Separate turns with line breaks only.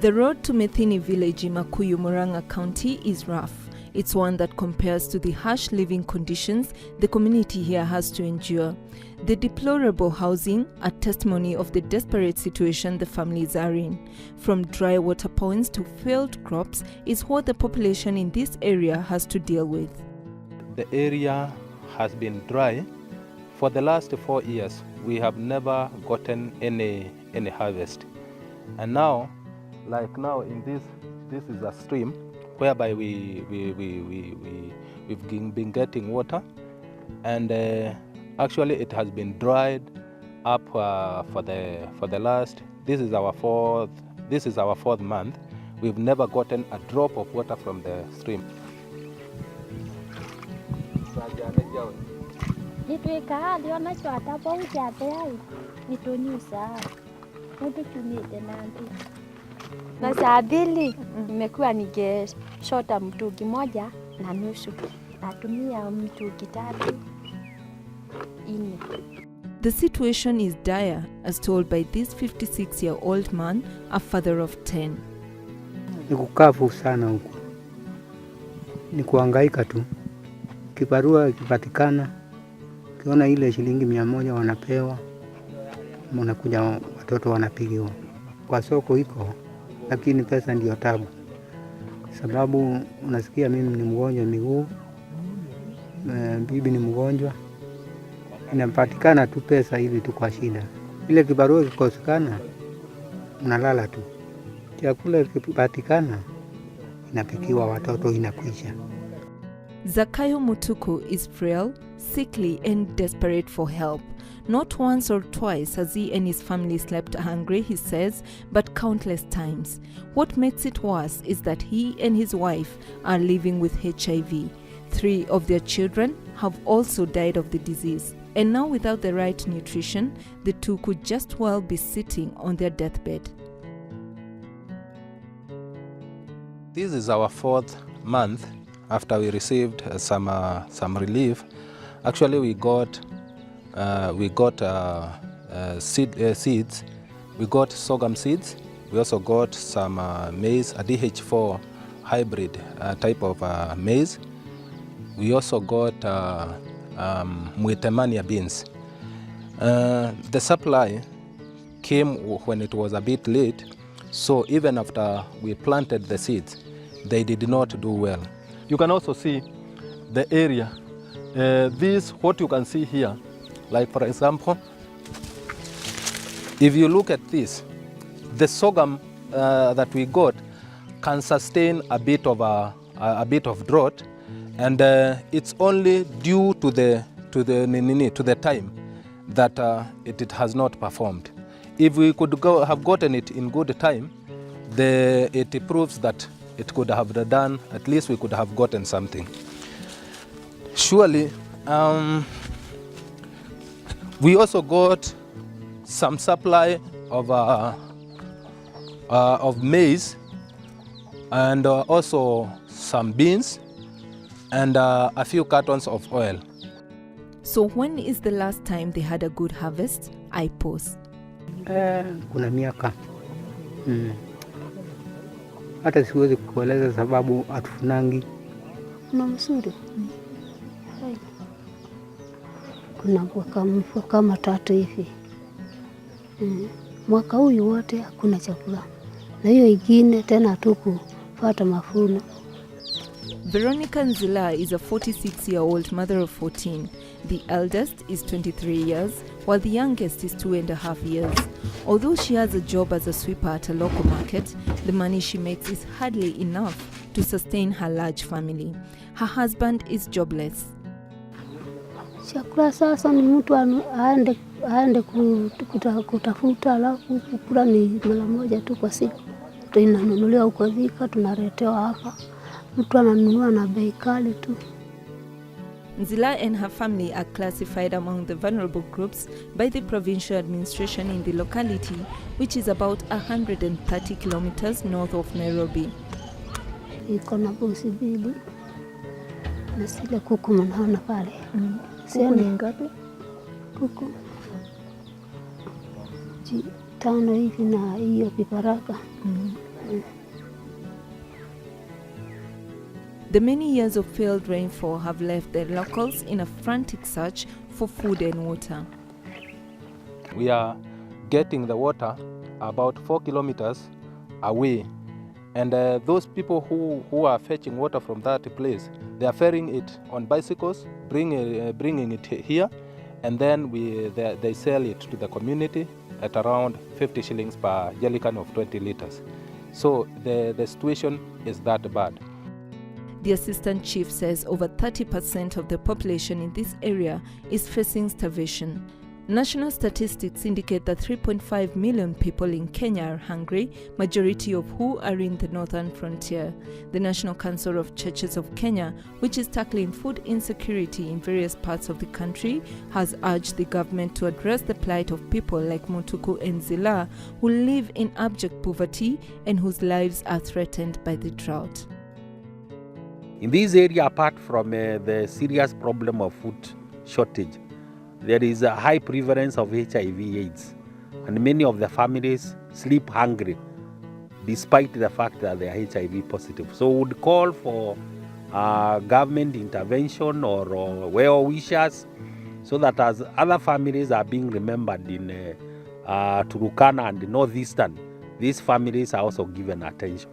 The road to Methini village in Makuyu, Murang'a County is rough. It's one that compares to the harsh living conditions the community here has to endure. The deplorable housing, a testimony of the desperate situation the families are in. From dry water points to failed crops is what the population in this area has to deal with.
The area has been dry. For the last 4 years, we have never gotten any harvest. And now, like now in this is a stream whereby we've been getting water, and actually it has been dried up for the last. This is our fourth month. We've never gotten a drop of water from the stream.
Na saa mbili nimekuwa nikishota mtungi moja na nusu, natumia mtungi 3 4.
The situation is dire, as told by this 56-year-old man, a father of 10.
Ni kukavu sana huko, ni kuhangaika tu. Kibarua kipatikana, kiona ile shilingi 100 wanapewa, mnakuja watoto wanapigiwa. Kwa soko iko, lakini pesa ndio tabu. Sababu unasikia mimi ni mgonjwa miguu, bibi ni mgonjwa, inapatikana tu pesa hivi tu kwa shida. Ile kibarua kikosekana, unalala tu. Chakula kipatikana, inapikiwa watoto inakwisha.
Zakayo Mutuku is frail, sickly and desperate for help. Not once or twice has he and his family slept hungry, he says, but countless times. What makes it worse is that he and his wife are living with HIV. 3 of their children have also died of the disease. And now without the right nutrition, the 2 could just well be sitting on their deathbed.
This is our 4th month after we received some relief. Actually, we got seeds. We got sorghum seeds. We also got some maize, a DH4 hybrid type of maize. We also got Mwitemania beans. The supply came when it was a bit late, so even after we planted the seeds, they did not do well.
You can also see the area. What you can see here, like for example,
if you look at this, the sorghum that we got can sustain a bit of drought, and it's only due to the time that it has not performed. If we could have gotten it in good time, it proves that it could have done, at least we could have gotten something. Surely, we also got some supply of maize, and also some beans, and a few cartons of oil.
So when is the last time they had a good harvest? I pause.
Kuna miaka. Hata siwezi kueleza sababu atufunangi.
Kuna msuri. Kuna mwaka kama 3 hivi. Mwaka huu wote hakuna chakula. Na hiyo ingine tena hatukupata mafuno.
Veronica Nzila is a 46-year-old mother of 14. The eldest is 23 years, while the youngest is 2.5 years. Although she has a job as a sweeper at a local market, the money she makes is hardly enough to sustain her large family. Her husband is jobless.
Chakula sasa ni mtu aende kutafuta, alafu kukula ni mara moja tu kwa siku. Tunanunuliwa huko Thika, tunaletewa hapa. Mtu ananunua na bei kali tu.
Nzila and her family are classified among the vulnerable groups by the provincial administration in the locality, which is about 130 kilometers north of Nairobi.
Iko na bosi mbili na sile kuku mnaona pale.
Kuku ni ngapi?
Kuku 5 hivi na hiyo vibaraka.
The many years of failed rainfall have left the locals in a frantic search for food and water.
We are getting the water about 4 kilometers away, and those people who are fetching water from that place, they are ferrying it on bicycles, bringing it here, and then they sell it to the community at around 50 shillings per jerrycan of 20 liters. So the situation is that bad.
The assistant chief says over 30% of the population in this area is facing starvation. National statistics indicate that 3.5 million people in Kenya are hungry, majority of who are in the northern frontier. The National Council of Churches of Kenya, which is tackling food insecurity in various parts of the country, has urged the government to address the plight of people like Mutuku and Zila, who live in abject poverty and whose lives are threatened by the drought.
In this area, apart from the serious problem of food shortage, there is a high prevalence of HIV/AIDS, and many of the families sleep hungry despite the fact that they are HIV positive. So we would call for government intervention or well wishers, so that as other families are being remembered in Turkana and Northeastern, these families are also given attention.